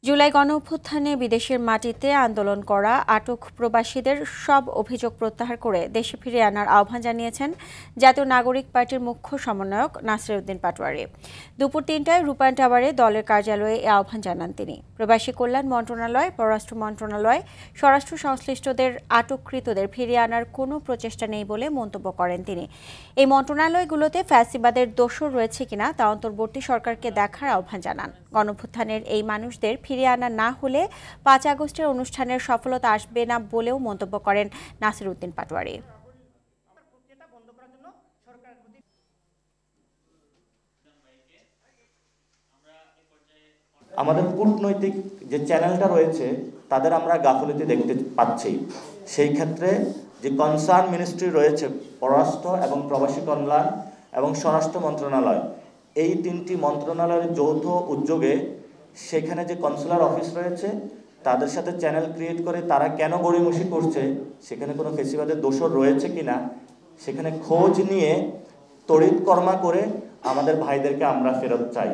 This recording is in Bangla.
জুলাই গণঅভ্যুত্থানে বিদেশের মাটিতে আন্দোলন করা আটক প্রবাসীদের সব অভিযোগ প্রত্যাহার করে দেশে ফিরিয়ে আনার আহ্বান জানিয়েছেন জাতীয় নাগরিক পার্টির মুখ্য সমন্বয়ক নাসির উদ্দিন পাটোয়ারি। দুপুর ৩টায় রূপায়ণ টাওয়ারে দলের কার্যালয়ে এই আহ্বান জানান তিনি। প্রবাসী কল্যাণ মন্ত্রণালয়, পররাষ্ট্র মন্ত্রণালয়, স্বরাষ্ট্র সংশ্লিষ্টদের আটককৃতদের ফিরিয়ে আনার কোনো প্রচেষ্টা নেই বলে মন্তব্য করেন তিনি। এই মন্ত্রণালয়গুলোতে ফ্যাসিবাদের দোষর রয়েছে কিনা তা অন্তর্বর্তী সরকারকে দেখার আহ্বান জানান। গণঅভ্যুত্থানের এই মানুষদের ফিরিয়ে আনা না হলে ৫ আগস্টের অনুষ্ঠানের সফলতা আসবে না বলেও মন্তব্য করেন নাসির উদ্দিন পাটোয়ারি। আমাদের কূটনৈতিক যে চ্যানেলটা রয়েছে তাদের আমরা গাফিলতি দেখতে পাচ্ছি। সেই ক্ষেত্রে যে কনসার্ন মিনিস্ট্রি রয়েছে, পররাষ্ট্র এবং প্রবাসী কল্যাণ এবং স্বরাষ্ট্র মন্ত্রণালয়, এই তিনটি মন্ত্রণালয়ের যৌথ উদ্যোগে সেখানে যে কনসুলার অফিস রয়েছে তাদের সাথে চ্যানেল ক্রিয়েট করে তারা কেন গড়িমসি করছে, সেখানে কোনো ফেসিবাদের দোষর রয়েছে কিনা সেখানে খোঁজ নিয়ে তড়িৎ কর্মা করে আমাদের ভাইদেরকে আমরা ফেরত চাই।